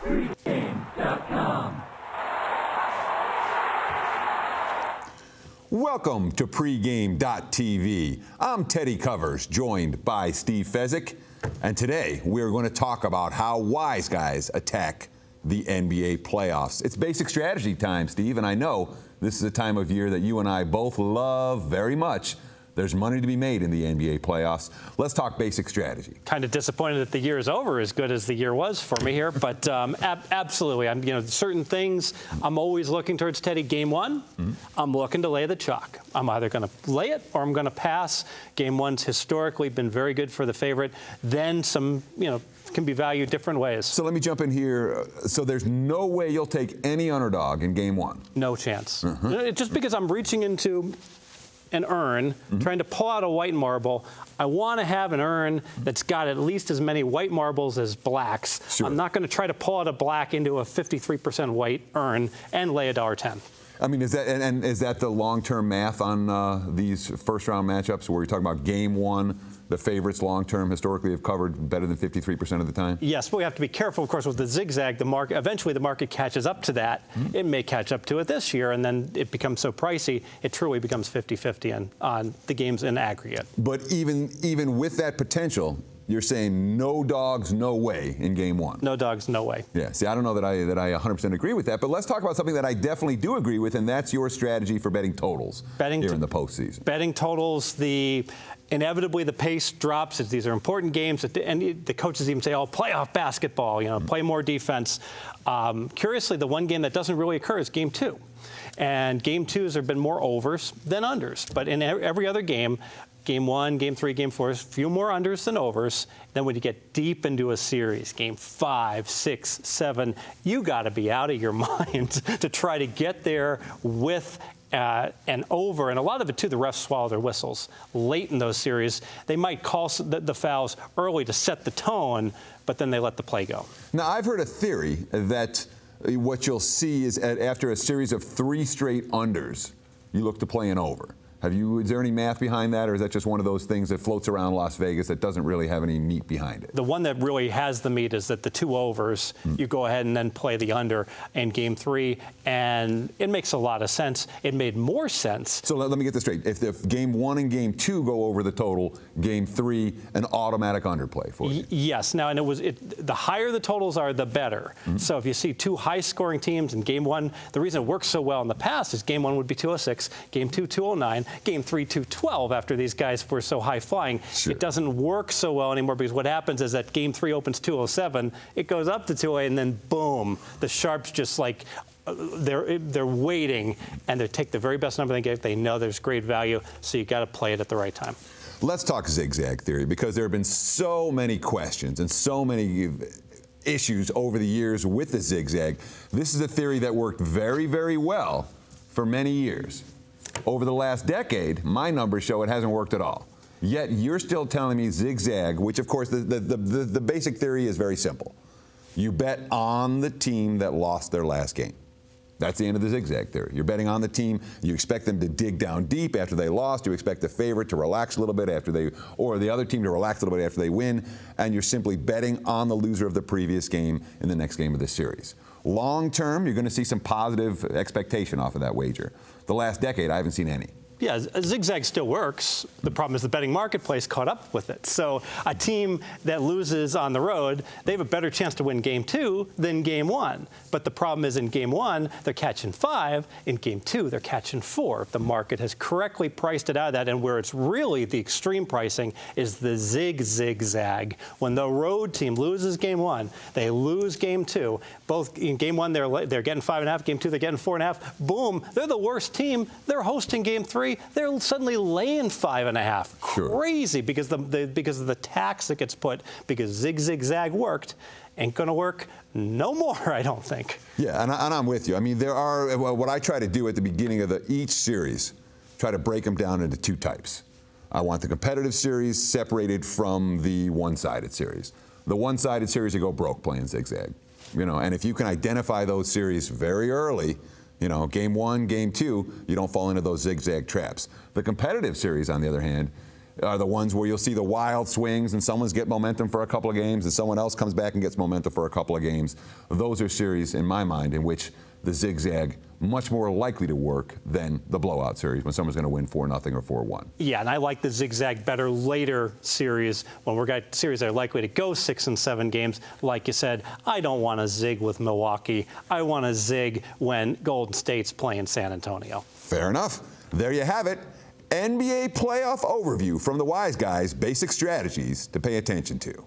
Pregame.com. Welcome to Pregame.tv. I'm Teddy Covers, joined by Steve Fezzik, and today we're going to talk about how Wiseguys attack the NBA playoffs. It's basic strategy time, Steve, and I know this is a time of year that you and I both love very much. There's money to be made in the NBA playoffs. Let's talk basic strategy. Kind of disappointed that the year is over as good as the year was for me here, but absolutely. Certain things I'm always looking towards, Teddy. Game one, I'm looking to lay the chalk. I'm either going to lay it or I'm going to pass. Game one's historically been very good for the favorite. Then some, can be valued different ways. So let me jump in here. So there's no way you'll take any underdog in game one? No chance. Just because I'm reaching into an urn, trying to pull out a white marble. I want to have an urn that's got at least as many white marbles as blacks. Sure. I'm not going to try to pull out a black into a 53% white urn and lay $1.10. I mean, is that the long-term math on these first-round matchups where you're talking about game one? The favorites long-term historically have covered better than 53% of the time? Yes, but we have to be careful, of course, with the zigzag. The market, eventually the market catches up to that. It may catch up to it this year, and then it becomes so pricey, it truly becomes 50-50 on the games in aggregate. But even with that potential, you're saying no dogs, no way in game one. No dogs, no way. Yeah, see, I don't know that I 100% agree with that, but let's talk about something that I definitely do agree with, and that's your strategy for betting totals here in the postseason. Betting totals, inevitably the pace drops. These are important games, and the coaches even say, playoff basketball, play more defense. Curiously, the one game that doesn't really occur is game two. And game twos have been more overs than unders. But in every other game, game one, game three, game four, a few more unders than overs. Then when you get deep into a series, game 5, 6, 7, you got to be out of your mind to try to get there with an over. And a lot of it, too, the refs swallow their whistles. Late in those series, they might call the fouls early to set the tone, but then they let the play go. Now, I've heard a theory that what you'll see is after a series of 3 straight unders, you look to play an over. Is there any math behind that, or is that just one of those things that floats around Las Vegas that doesn't really have any meat behind it? The one that really has the meat is that the 2 overs, you go ahead and then play the under in game 3, and it makes a lot of sense. It made more sense. So let me get this straight. If game 1 and game 2 go over the total, game 3, an automatic underplay for you? Yes. Now, and the higher the totals are, the better. So if you see 2 high-scoring teams in game 1, the reason it works so well in the past is game 1 would be 206, game 2, 209, game 3, 212 after these guys were so high-flying. Sure. It doesn't work so well anymore because what happens is that game 3 opens 207, it goes up to 208, and then boom, the sharps just like they're waiting, and they take the very best number they get. They know there's great value, so you got to play it at the right time. Let's talk zigzag theory, because there have been so many questions and so many issues over the years with the zigzag. This is a theory that worked very, very well for many years. Over the last decade, my numbers show it hasn't worked at all. Yet you're still telling me zigzag, which of course the basic theory is very simple. You bet on the team that lost their last game. That's the end of the zigzag theory. You're betting on the team. You expect them to dig down deep after they lost. You expect the favorite to relax a little bit or the other team to relax a little bit after they win. And you're simply betting on the loser of the previous game in the next game of the series. Long term, you're going to see some positive expectation off of that wager. The last decade, I haven't seen any. Yeah, zigzag still works. The problem is the betting marketplace caught up with it. So a team that loses on the road, they have a better chance to win game 2 than game 1. But the problem is in game 1, they're catching 5. In game 2, they're catching 4. The market has correctly priced it out of that. And where it's really the extreme pricing is the zigzag. When the road team loses game 1, they lose game 2. Both in game 1, they're getting 5.5. Game 2, they're getting 4.5. Boom, they're the worst team. They're hosting game 3. They're suddenly laying 5.5. Sure. Crazy because of the tax that gets put because zigzag worked. Ain't going to work no more, I don't think. Yeah, and I'm with you. I mean, what I try to do at the beginning of each series, try to break them down into 2 types. I want the competitive series separated from the one-sided series. The one-sided series, you go broke playing zigzag. And if you can identify those series very early, game 1, game 2, you don't fall into those zigzag traps. The competitive series, on the other hand, are the ones where you'll see the wild swings and someone's get momentum for a couple of games and someone else comes back and gets momentum for a couple of games. Those are series, in my mind, in which the zigzag much more likely to work than the blowout series when someone's going to win 4-0 or 4-1. Yeah, and I like the zigzag better later series when we're got series that are likely to go 6 and 7 games. Like you said, I don't want to zig with Milwaukee. I want to zig when Golden State's playing San Antonio. Fair enough. There you have it. NBA playoff overview from the Wiseguys, basic strategies to pay attention to.